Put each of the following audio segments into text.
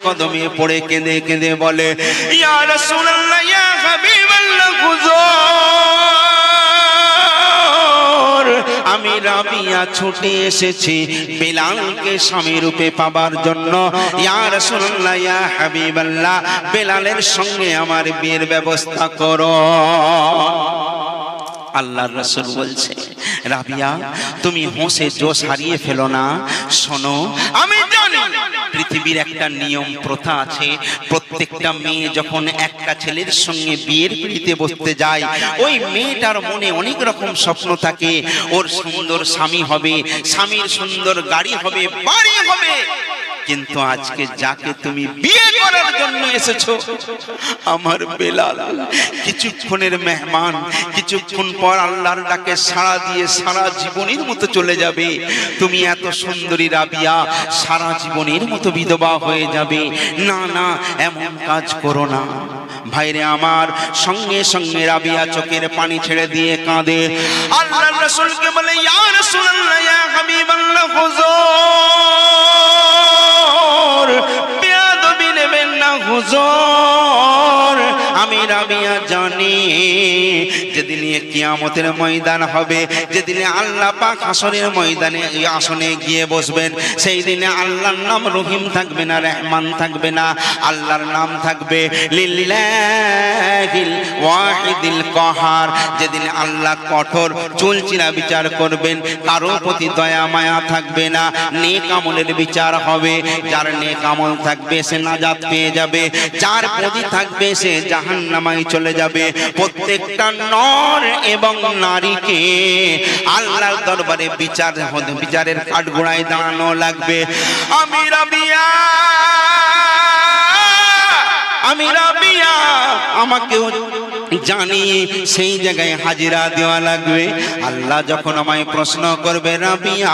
কদমে পড়ে কেঁদে কেঁদে বলে, ইয়া রাসূলুল্লাহ, ইয়া হাবিবাল্লাহ, হুজুর, আমি রাবিয়া ছুটে এসেছি বেলালকে স্বামী রূপে পাবার জন্য। ইয়া রাসূলুল্লাহ, ইয়া হাবিবাল্লাহ, বেলালের সঙ্গে আমার বিয়ের ব্যবস্থা করো। আল্লাহর রাসূল বলছে, রাবিয়া, তুমি হোশে জোশ হারিয়ে ফেলো না। শোনো, আমি জানি পৃথিবীর একটা নিয়ম প্রথা আছে, প্রত্যেকটা মেয়ে যখন একটা ছেলের সঙ্গে বিয়ের পিড়িতে বসতে যায়, ওই মেয়েটার মনে অনেক রকম স্বপ্ন থাকে। ওর সুন্দর স্বামী হবে, স্বামীর সুন্দর গাড়ি হবে, বাড়ি হবে। কিন্তু আজকে যাকে তুমি বিয়ে করার জন্য এসেছো, আমার বেলাল কিছুক্ষণের মেহমান, কিছুক্ষণ পর আল্লাহর ডাকে সাড়া দিয়ে সারা জীবনের মতো চলে যাবে। তুমি এত সুন্দরী রাবিয়া সারা জীবনের মতো বিধবা হয়ে যাবে। না না, এমন কাজ করো না। ভাইরে আমার, সঙ্গে সঙ্গে রাবিয়া চোখের পানি ছেড়ে দিয়ে কাঁদে। আল্লাহর রাসূলকে বলে, ইয়া রাসূলুল্লাহ, ইয়া হাবিবাল্লাহ, হুজুর, বেয়াদবি নেবেন না হুজুর। আমি রাবিয়া জানি যেদিনে কিয়ামতের ময়দান হবে, যেদিনে আল্লাহ পাক হাসরের ময়দানে এই আসনে গিয়ে বসবেন, সেই দিনে আল্লাহর নাম রহিম থাকবে না, রহমান থাকবে না। আল্লাহর নাম থাকবে লিল্লাহিল ওয়াহিদিল কাহার। যেদিন আল্লাহ কঠোর চুলচিরা বিচার করবেন, কারো প্রতি দয়া মায়া থাকবে না, নেক আমলের বিচার হবে। যার নেক আমল থাকবে সে নাজাত পেয়ে যাবে, যার প্রতি থাকবে সে জাহান্নামায় চলে যাবে। প্রত্যেকটা নর এবং নারীকে আল্লাহর দরবারে বিচারের কাঠগোড়ায় দাঁড়ানো লাগবে। আমি রাবিয়া, আমাকেও জানি সেই জায়গায় হাজিরা দেওয়া লাগবে। আল্লাহ যখন আমায় প্রশ্ন করবে, রাবিয়া,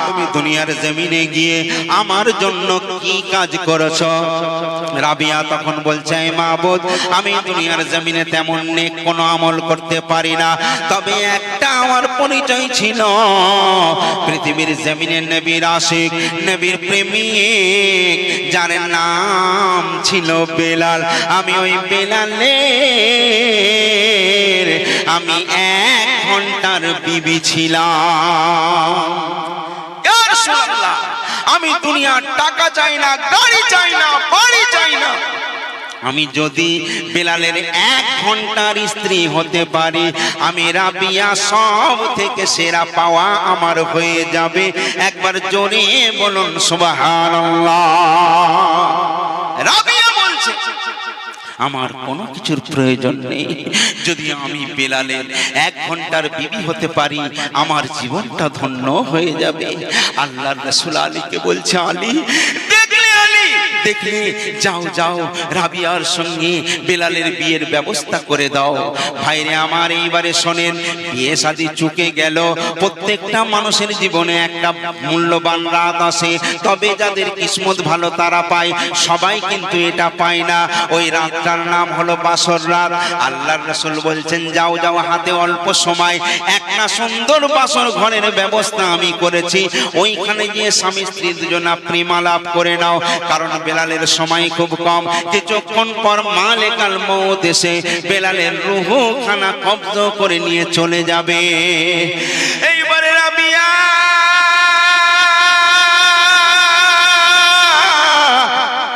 তুমি দুনিয়ার জমিনে গিয়ে আমার জন্য কি কাজ করেছো? রাবিয়া তখন বলছে, মাবুদ, আমি দুনিয়ার জমিনে তেমন নেক কোনো আমল করতে পারি না, তবে একটা আমার পরিচয় ছিল, পৃথিবীর জমিনে নবীর আশিক, নবীর প্রেমিক, যার নাম ছিল বেলাল। আমি ওই বেলালের আমি 1 ঘন্টার বিবি ছিলাম। ইয়া রাসূলুল্লাহ, আমি দুনিয়ার টাকা চাই না, গাড়ি চাই না, বাড়ি চাই না। আমি যদি বেলালের 1 ঘন্টার স্ত্রী হতে পারি, আমি রাবিয়া সব থেকে সেরা পাওয়া আমার হয়ে যাবে। একবার জোরে বলুন সুবহানাল্লাহ। রাবিয়া বলছে, আমার কোনো কিছুর প্রয়োজন নেই, যদি আমি বেলালের 1 ঘন্টার বিবি হতে পারি, আমার জীবনটা ধন্য হয়ে যাবে। আল্লাহর রাসূল আলীকে বলছে, আলী, দেখলে, যাও যাও, রাবিয়ার সঙ্গে বেলালের বিয়ের ব্যবস্থা করে দাও। ভাইরে আমার, এইবারে শোনেন, বিয়ে শাদী চুকে গেল। প্রত্যেকটা মানুষের জীবনে একটা মূল্যবান রাত আসে, তবে যাদের কিসমত ভালো তারা পায়, সবাই কিন্তু এটা পায় না। ওই রাতটার নাম হলো বাসর রাত। আল্লাহর রাসূল বলছেন, যাও যাও, হাতে অল্প সময় একটা সুন্দর বাসর ঘরের ব্যবস্থা আমি করেছি, ওইখানে গিয়ে স্বামী স্ত্রী দুজনা প্রেমালাপ করে নাও। কারণ বেলালের সময় খুব কম, কিছুক্ষণ পর মালিকাল মউত এসে বেলালের রূহ খানা কব্জ করে নিয়ে চলে যাবে। এইবারে রাবিয়া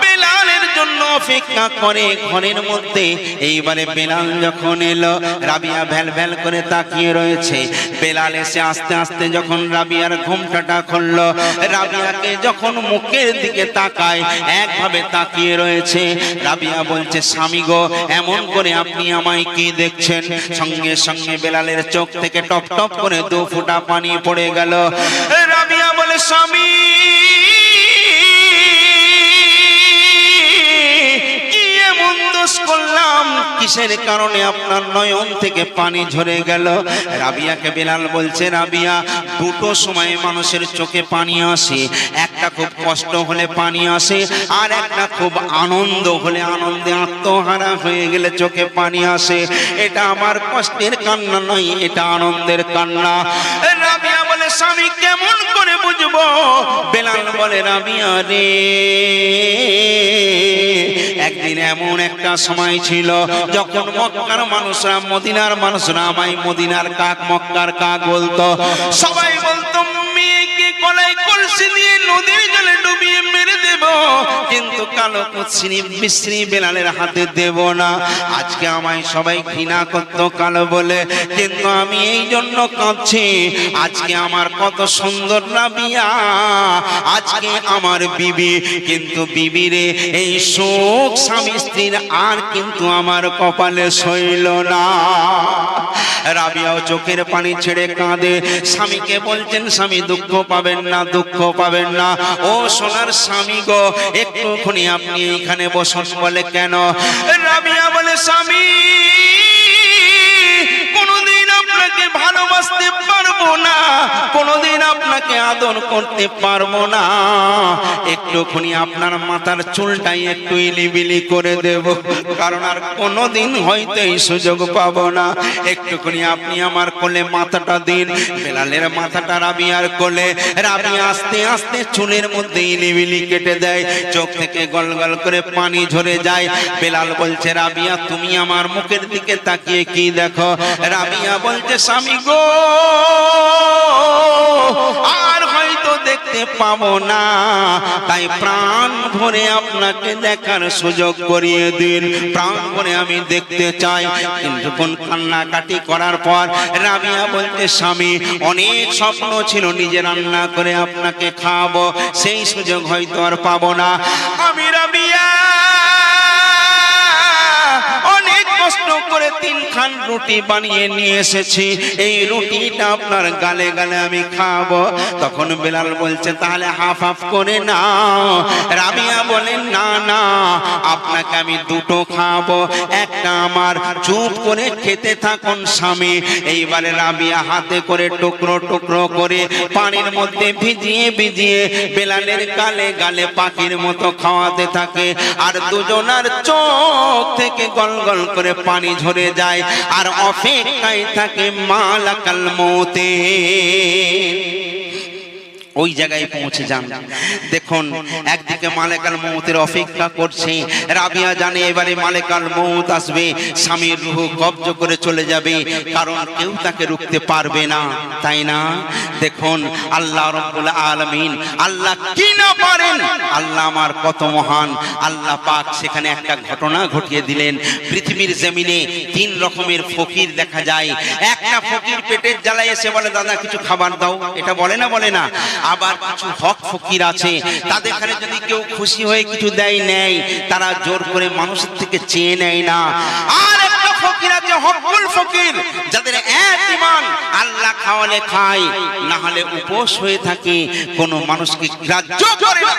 বেলালের জন্য অপেক্ষা করে ঘরের মধ্যে। এইবারে বেলাল যখন এলো, রাবিয়া ভ্যাল ভ্যাল করে তাকিয়ে রয়েছে। বেলাল এসে আস্তে আস্তে যখন রাবিয়ার ঘোমটাটা খুললো, রাবিয়াকে যখন মুখের দিকে তাকায়, একভাবে তাকিয়ে রয়েছে। রাবিয়া বলছে, স্বামী গো, এমন করে আপনি আমায় কি দেখছেন? সঙ্গে সঙ্গে বেলালের চোখ থেকে টপ টপ করে 2 ফোঁটা পানি পড়ে গেল। রাবিয়া বলে, স্বামী, করলাম, কিসের কারণে আপনার নয়ন থেকে পানি ঝরে গেল? রাবিয়াকে বেলাল বলছে, রাবিয়া, 2টো সময়ে মানুষের চোখে পানি আসে, একটা খুব কষ্ট হলে পানি আসে, আর একটা খুব আনন্দ হলে, আনন্দে আত্মহারা হয়ে গেলে চোখে পানি আসে। এটা আমার কষ্টের কান্না নয়, এটা আনন্দের কান্না। রাবিয়া বলে, স্বামী, কেমন করে বুঝবো? বেলাল বলে, রাবিয়া রে, একদিন এমন একটা সময় ছিল যখন মক্কার মানুষরা মদিনার মানুষরা আমায় মদিনার কাক মক্কার কাক বলতো। সবাই বলতো মেয়েকে কলাই কলসি দিয়ে নদীর জলে ডুবিয়ে মেরে দেব, কিন্তু কালো কুৎসিনী বিশ্রী বেলালের হাতে দেব না। আজকে আমায় সবাই ঘৃণা করতো কালো বলে, কিন্তু আমি এই জন্য কাঁদছি, আজকে আমার কত সুন্দর রাবিয়া, আজকে আমার বিবি, কিন্তু বিবিরে এই শোক স্বামী স্ত্রীর আর কিন্তু আমার কপালে সইল না। রাবিয়াও চোখের পানি ছেড়ে কাঁদে, স্বামীকে বলছেন স্বামী দুঃখ পাবেন না, দুঃখ পাবেন না। ও সোনার স্বামী গো, একটুখানি আপনি এইখানে বসুন। বলে কেন? রাবিয়া বলে স্বামী কোনদিন আপনাকে ভালোবাসতে পারবো না, কোনদিন আপনাকে আদর করতে পারবো না, একটুখানি আপনার মাথার চুলটাই একটু ইলিবিলি করে দেব, কারণ আর কোনদিন হয়তো এই সুযোগ পাবো না। একটুখানি আপনি আমার কোলে মাথাটা দিন। বেলালের মাথাটা রাবিয়ার কোলে, রাবিয়া আস্তে আস্তে চুলের মধ্যে ইলিবিলি কেটে দেয়, চোখ থেকে গল গল করে পানি ঝরে যায়। বেলাল বলছে রাবিয়া তুমি আমার মুখের দিকে তাকিয়ে কি দেখো? রাবিয়া বলছে স্বামী গো, আর হয়তো দেখতে পাবো না, তাই প্রাণ ভরে আপনাকে দেখার সুযোগ করিয়ে দিন, প্রাণ ভরে আমি দেখতে চাই। কিন্তু কোন কান্নাকাটি করার পর রাবিয়া বলতে স্বামী অনেক স্বপ্ন ছিল নিজে রান্না করে আপনাকে খাওয়াবো, সেই সুযোগ হয়তো আর পাবো না। আমি রাবিয়া অনেক কষ্ট করে 3 খান রুটি বানিয়ে নিয়ে এসেছি, এই রুটিটা আপনার গালে গালে আমি খাবো। তখন বেলাল বলছে তাহলে হাফ হাফ করে নাও। রাবিয়া বলেন না না, আপনাকে আমি 2টো খাবো, একটা আমার। চুপ করে খেতে থাকুন স্বামী। এইবারে রাবিয়া হাতে করে টুকরো টুকরো করে পানির মধ্যে ভিজিয়ে ভিজিয়ে বেলালের গালে গালে পাখির মতো খাওয়াতে থাকে, আর দুজনার চোখ থেকে গল গল করে পানি ঝরে যায়, আর অপেক্ষায় থাকে মালাকাল মউতে। ওই জায়গায় পৌঁছে যান। দেখুন একদিকে মালাকাল মউতের অপেক্ষা করছে, রাবিয়া জানে এবারে মালাকাল মউত আসবে, স্বামীর রূহ কবজ করে চলে যাবে, কারণ কেউ তাকে রুখতে পারবে না, তাই না? দেখুন আল্লাহ রাব্বুল আলামিন, আল্লাহ কি না পারেন, আল্লাহ আমার কত মহান। আল্লাহ পাক সেখানে একটা ঘটনা ঘটিয়ে দিলেন। পৃথিবীর জমিনে 3 রকমের ফকির দেখা যায়। একটা ফকির পেটের জ্বালায় এসে বলে দাদা কিছু খাবার দাও, এটা বলে না, বলে না। আবার কিছু হক ফকির আছে, তাদের এখানে যদি কেউ খুশি হয়ে কিছু দেয় নেয়, তারা জোর করে মানুষের থেকে চেয়ে নেয় না। আর একটা ফকির আছে হকুল ফকির, যাদের এক ঈমান, আল্লাহ খাওয়ালে খায়, না হলে উপোস হয়ে থাকে, কোনো মানুষকে গ্রাহ্য করে না।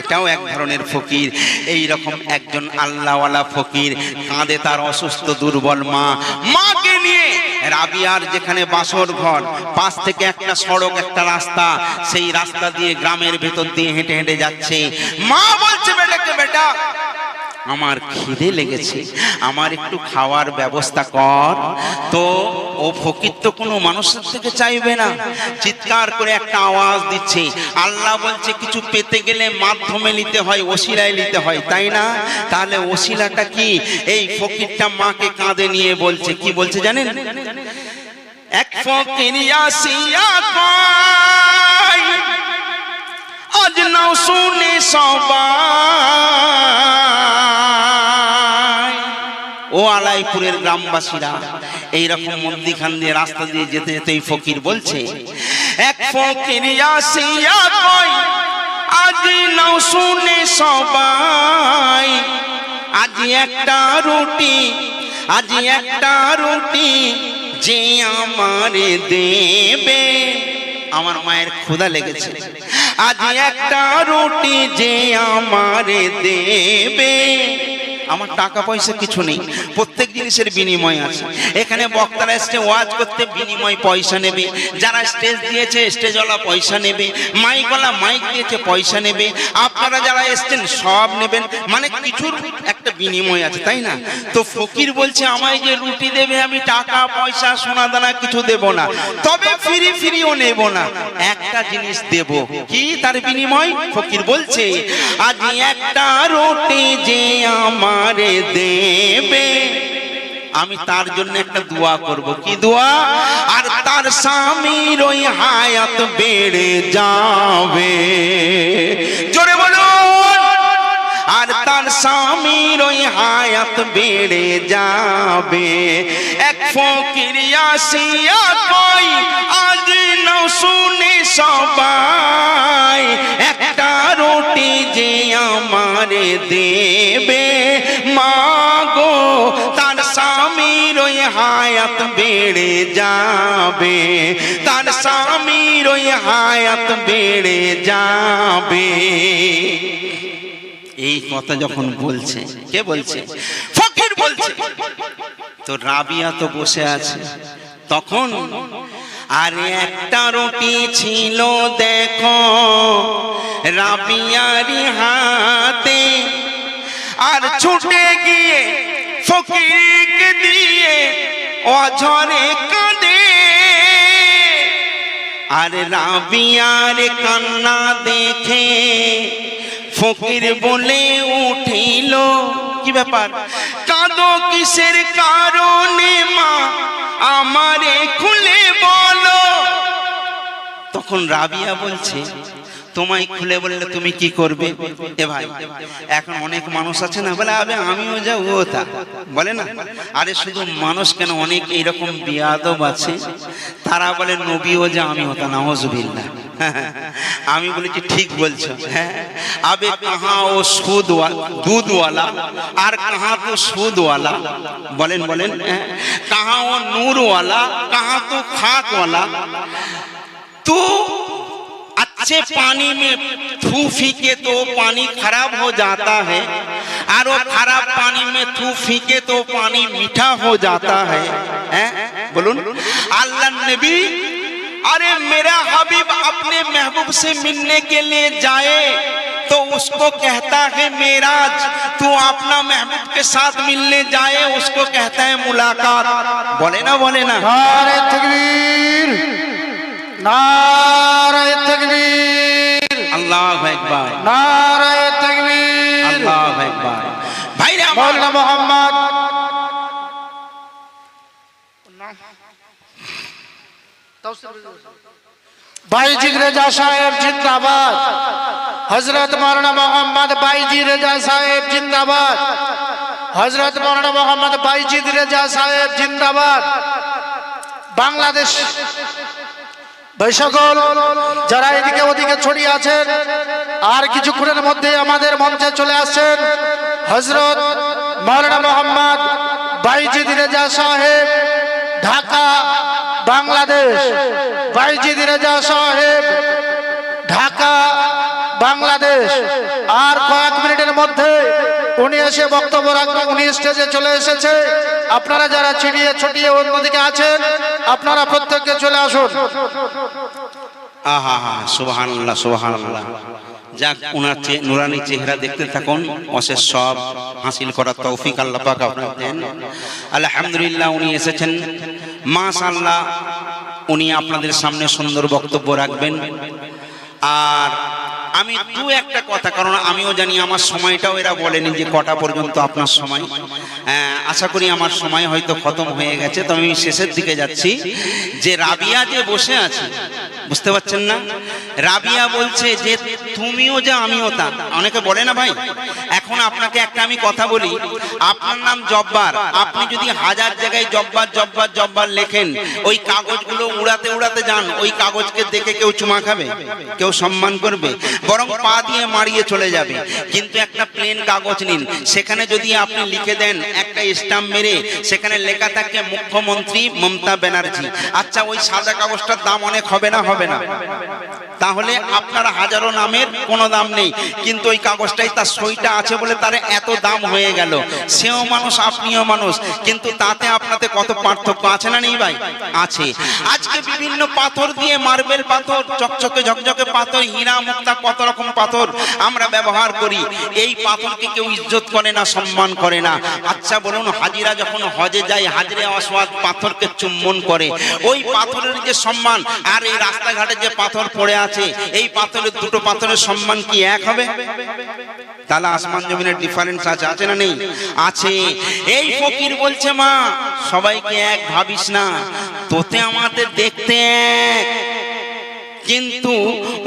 এটাও এক ধরনের ফকির। এই রকম একজন আল্লাহওয়ালা ফকির কাঁদে তার অসুস্থ দুর্বল মা। মাকে নিয়ে রাবিয়ার যেখানে বাসর ঘর, পাশ থেকে একটা সড়ক, একটা রাস্তা, সেই রাস্তা দিয়ে গ্রামের ভেতর দিয়ে হেঁটে হেঁটে যাচ্ছে। মা বলছে বেটাকে বেটা আমার খিদে লেগেছে, আমার একটু খাওয়ার ব্যবস্থা কর। তো ও ফকির তো কোনো মানুষের থেকে চাইবে না, চিৎকার করে একটা আওয়াজ দিচ্ছে। আল্লাহ বলছে কিছু পেতে গেলে মাধ্যমে নিতে হয়, ওসিলায় নিতে হয়, তাই না? তাহলে ওসিলাটা কি? এই ফকিরটা মাকে কাঁধে নিয়ে বলছে, কি বলছে জানেন? এক ফকির আসিয়া কয় আজ নাও শুনে সবাই। ও আলাইপুরের গ্রামবাসীরা, এইরকম মন্দিখান দিয়ে রাস্তা দিয়ে যেতে যেতে এই ফকির বলছে, এক ফকির আসিয়া কয় আজ নাও শুনে সবাই, আজ একটা রুটি, আজ একটা রুটি যে আমারে দেবে। আমার মায়ের ক্ষুধা লেগেছে, আজ একটা রুটি যে আমারে দেবে। আমার টাকা পয়সা কিছু নেই, প্রত্যেক জিনিসের বিনিময় আছে। এখানে বক্তারা এসছে ওয়াজ করতে, বিনিময় পয়সা নেবে। যারা স্টেজ দিয়েছে স্টেজওয়ালা পয়সা নেবে, মাইকওয়ালা মাইক দিয়েছে পয়সা নেবে, আপনারা যারা এসছেন সব নেবেন, মানে কিছুর একটা বিনিময় আছে, তাই না? তো ফকির বলছে আমায় যে রুটি দেবে আমি টাকা পয়সা সোনা দানা কিছু দেব না, তবে ফিরি ফিরিও নেব না, একটা জিনিস দেব। কি তার বিনিময়? ফকির বলছে আজ একটা রুটি রুটি যে আমারে দেবে, আমি তার জন্য একটা দোয়া করব। কি দোয়া? আর তার স্বামীর ওই হায়াত বেড়ে যাবে। জোরে বলুন। আর তার স্বামীর ওই হায়াত বেড়ে যাবে। এক ফকির আসিয়া কই আজ নাও শুনে সবাই, একটা রুটি যে আমারে দেবে মাগো, তার স্বামীর ওই হায়াত বেড়ে যাবে, তার স্বামীর ওই হায়াত বেড়ে যাবে। এই কথা যখন বলছে, কে বলছে? ফকির বলছে। তো রাবিয়া তো বসে আছে তখন। আর একটা রুটি ছিল দেখো রাবিয়ারি হাতে, আর ছুটে গিয়ে ফকিরকে দিয়ে অঝরে কাঁদে। আর রাবিয়ার কান্না দেখে ফকির বলে উঠিল, কি ব্যাপার? কাঁদো কিসের কারণে মা, আমারে খুলে বলো। তখন রাবিয়া বলছে, তোমায় খুলে বললে তুমি কি করবে? এ ভাই, এখন অনেক মানুষ আছে না বলে আবে আমিও যা ও তা, বলে না? আরে শুধু মানুষ কেন, অনেক এইরকম বিয়াদব আছে, তারা বলে নবীও যা আমিও তা। নাউজুবিল্লাহ। আমি বলেছি ঠিক বলছো। হ্যাঁ, আবে কাহা ও দুধওয়ালা আর কাহা তো সুদওয়ালা, বলেন বলেন। কাহা ও নূরওয়ালা, কাহা তো खाकवाला। तो अच्छे पानी में थू फीके तो पानी खराब हो जाता है, और वो खराब पानी में थू फीके तो पानी मीठा हो जाता है। बोलून अल्लाह नबी, अरे मेरा हबीब अपने महबूब से मिलने के लिए जाए तो उसको कहता है मेराज, तू अपना महबूब के साथ मिलने जाए उसको कहता है मुलाकात। बोले ना बोले ना? नारे तकबीर, नारे तकबीर, अल्लाहु अकबर, नारे तकबीर, अल्लाहु अकबर। भाई मौलाना मोहम्मद भाईजी रजा साहेब जिंदाबाद, हजरत मौलाना मोहम्मद भाईजी रजा साहेब जिंदाबाद, हजरत मौलाना मोहम्मद भाईजी रजा साहेब जिंदाबाद। बांग्लादेश ভাই সকল যারা এদিকে ওদিকে ছড়িয়ে আছেন, আর কিছুক্ষণের মধ্যে আমাদের মঞ্চে চলে আসছেন হযরত মাওলানা মোহাম্মদ বাইজিদ রেজা সাহেব, ঢাকা বাংলাদেশ। বাইজিদ রেজা সাহেব, ঢাকা বাংলাদেশ। আর কয়েক মিনিটের মধ্যে উনি এসে বক্তব্য রাখবেন। উনি স্টেজে চলে এসেছে। আপনারা যারা ছিড়িয়ে ছড়িয়ে অন্যদিকে আছেন, আপনারা প্রত্যেককে চলে আসুন। আহা হা, সুবহানাল্লাহ সুবহানাল্লাহ। যাক, ওনার নুরানি চেহারা দেখতে থাকুন, অশেষ সব হাসিল করার তৌফিক আল্লাহ পাক আপনাকে দেন। আলহামদুলিল্লাহ, উনি এসেছেন, মাশাআল্লাহ। উনি আপনাদের সামনে সুন্দর বক্তব্য রাখবেন। আর আমি দু একটা কথা, কারণ আমিও জানি আমার সময়টাও এরা বলেনি যে কটা পর্যন্ত আপনার সময়। আশা করি আমার সময় হয়তো খতম হয়ে গেছে, তো আমি শেষের দিকে যাচ্ছি। যে রাবিয়া যে বসে আছে, বুঝতে পারছেন না? রাবিয়া বলছে যে তুমিও যা আমিও তা। অনেকে বলে না ভাই, এখন আপনাকে একটা আমি কথা বলি, আপনার নাম জব্বার, আপনি যদি 1000 জায়গায় জব্বার জব্বার জব্বার লেখেন, ওই কাগজগুলো উড়াতে উড়াতে যান, ওই কাগজকে দেখে কেউ চুমা খাবে? কেউ সম্মান করবে? বরং পা দিয়ে মারিয়ে চলে যাবে। কিন্তু একটা প্লেন কাগজ নিন, সেখানে যদি আপনি লিখে দেন একটা স্টাম্প মেরে, সেখানে লেখা থাকে মুখ্যমন্ত্রী মমতা ব্যানার্জি, আচ্ছা ওই সাদা কাগজটার দাম অনেক হবে না? হবে না? তাহলে আপনার হাজারো নামের কোনো দাম নেই, কিন্তু ওই কাগজটাই তার সইটা আছে বলে তার এত দাম হয়ে গেল। সেও মানুষ, আপনিও মানুষ, কিন্তু তাতে আপনাতে কত পার্থক্য আছে না নেই ভাই? আছে। আজকে বিভিন্ন পাথর দিয়ে, মার্বেল পাথর, চকচকে ঝকঝকে পাথর, হীরা মুক্তা, কত রকম পাথর আমরা ব্যবহার করি। এই পাথরকে কেউ ইজ্জত করে না, সম্মান করে না। আচ্ছা বলুন, হাজিরা যখন হজে যায়, হাজরে আসওয়াদ পাথরকে চুম্বন করে, ওই পাথরের যে সম্মান আর এই রাস্তাঘাটে যে পাথর পড়ে আছে, এই পাথরের দুটো পাথরের সম্মান কি এক হবে? তাহলে আসমান জমিনের ডিফারেন্স আছে, আছে না নেই? আছে। এই ফকির বলছে মা সবাইকে এক ভাবিস না, তোতে আমাদের দেখতে এক, কিন্তু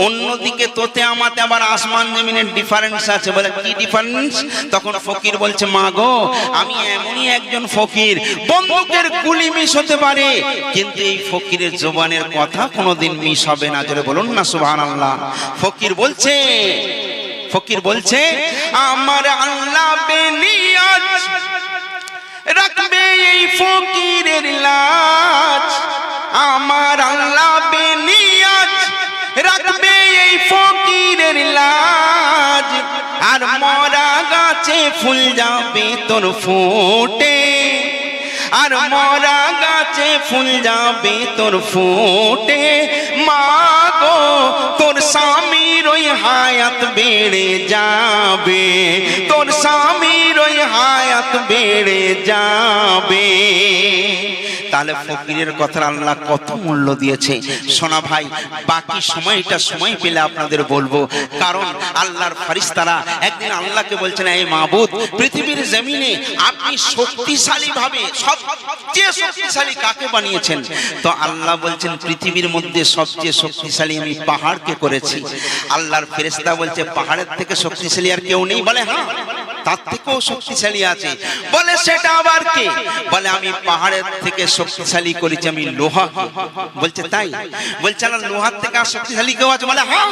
অন্যদিকে তোতে আমাতে আবার আসমান জমিনের ডিফারেন্স আছে। বলে কি ডিফারেন্স? তখন ফকির বলছে মা গো আমি এমনই একজন ফকির, বন্দুকের গুলি মিস হতে পারে কিন্তু এই ফকিরের জবানের কথা কোনোদিন মিস হবে না। জোরে বলুন না সুবহানাল্লাহ। ফকির বলছে আমার আল্লাহ বেনিয়াজ রাখবে এই ফকিরের লাজ, আমার আল্লাহ বেনিয়াজ রাখবে এই ফকিরের লাজ, আর মরা গাছে ফুল যাবে তোর ফুটে, আর মরা গাছে ফুল যাবে তোর ফুটে, মা গো তোর স্বামীর ওই হায়াত বেড়ে যাবে, তোর স্বামীর ওই হায়াত বেড়ে যাবে। তাহলে ফকিরের কথা আল্লাহ কত মূল্য দিয়েছে সোনা ভাই। বাকি সময়টা সময় পেলে আপনাদের বলবো, কারণ আল্লাহর ফেরেশতারা একদিন আল্লাহকে বলছেন এই মাবুদ পৃথিবীর জমিনে আপনি শক্তিশালী ভাবে সবচেয়ে শক্তিশালী কাকে বানিয়েছেন? তো আল্লাহ বলছেন পৃথিবীর মধ্যে সবচেয়ে শক্তিশালী আমি পাহাড়কে করেছি। আল্লাহর ফেরেশতা বলছে পাহাড়ের থেকে শক্তিশালী আর কেউ নেই? বলে হ্যাঁ তার থেকেও শক্তিশালী আছে। বলে সেটা আবার কে? বলে আমি পাহাড়ের থেকে শক্তিশালী করেছি আমি লোহা। বলছে তাই? বলছে না লোহার থেকে আর শক্তিশালী কেউ আছে? বলে হ্যাঁ।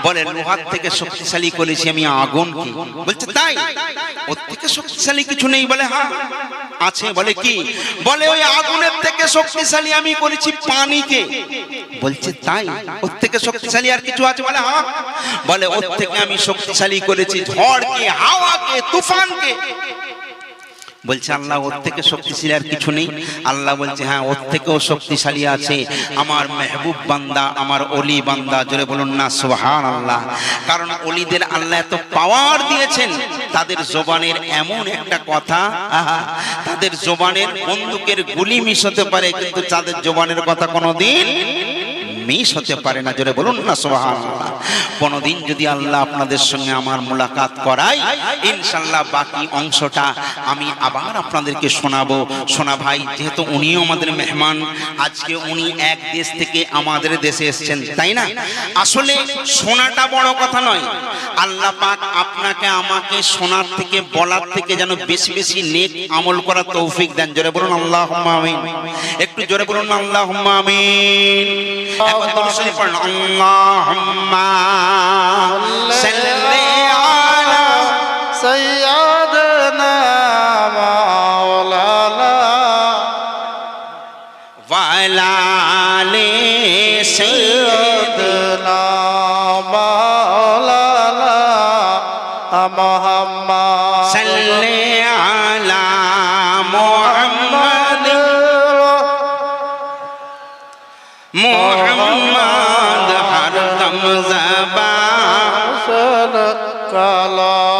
বলে লোহার থেকে শক্তিশালী করেছি আমি আগুনকে। বলছে তাই? ওর থেকে শক্তিশালী কিছু নেই? বলে হ্যাঁ আছে। বলে কি? বলে ওই আগুনের থেকে শক্তিশালী আমি করেছি পানিকে। বলছে তাই? ওর থেকে শক্তিশালী আর কিছু আছে? বলে হ্যাঁ। বলে ওর থেকে আমি শক্তিশালী করেছি ঝড়কে, হাওয়াকে, তুফানকে। বলছে আল্লাহ ওর থেকে শক্তিশালী আর কিছু নেই? আল্লাহ বলছে হ্যাঁ ওর থেকেও শক্তিশালী আছে আমার মেহবুব বান্দা, আমার ওলি বান্দা। জোরে বলুন না সুবহানাল্লাহ। কারণ ওলিদের আল্লাহ এত পাওয়ার দিয়েছেন, তাদের জবানের এমন একটা কথা, তাদের জবানের বন্দুকের গুলি মিস হতে পারে কিন্তু তাদের জবানের কথা কোনোদিন মিস হতে পারে না। জোরে বলুন না সুবহানাল্লাহ। কোনদিন যদি আল্লাহ আপনাদের সঙ্গে আমার মুলাকাত করায় ইনশাআল্লাহ বাকি অংশটা আমি আবার আপনাদেরকে শোনাবো। শোনা ভাই যেহেতু উনিও আমাদের মেহমান, আজকে উনি এক দেশ থেকে আমাদের দেশে এসেছেন, তাই না? আসলে শোনাটা বড় কথা নয়, আল্লাহ পাক আপনাকে আমাকে শোনার থেকে বলার থেকে যেন বেশি বেশি নেক আমল করার তৌফিক দেন। জোরে বলুন আল্লাহুম্মা আমিন। একটু জোরে বলুন আল্লাহুম্মা আমিন। আল্লাহুম্মা সাল্লি আলা সাইয়্যিদিনা মাওলানা ওয়া আলা আলি সাইয়্যিদিনা মাওলানা মুহাম্মদ সাল্লি আলা মুহাম্মদ মুহাম্মদ হরদম ज़बान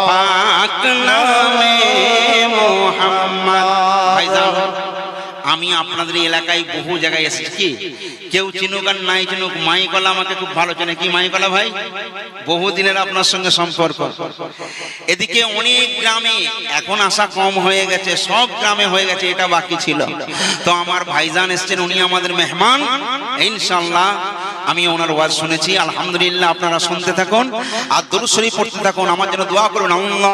পাক নামে মুহাম্মদ। ভাইজান আমি আপনাদের এলাকায় বহু জায়গায় এসেছি, কেউ চিনুক আর নাই চিনুক মাইকলা আমাকে খুব ভালো চেনে। কি মাইকলা ভাই? বহুদিনের আপনার সঙ্গে সম্পর্ক। এদিকে অনেক গ্রামে এখন আসা কম হয়ে গেছে, সব গ্রামে হয়ে গেছে, এটা বাকি ছিল। তো আমার ভাইজান এসছেন, উনি আমাদের মেহমান। ইনশাআল্লাহ আমি ওনার ওয়াজ শুনেছি, আলহামদুলিল্লাহ। আপনারা শুনতে থাকুন আর দরুদ শরীফ পড়তে থাকুন, আমার জন্য দোয়া করুন। আল্লাহ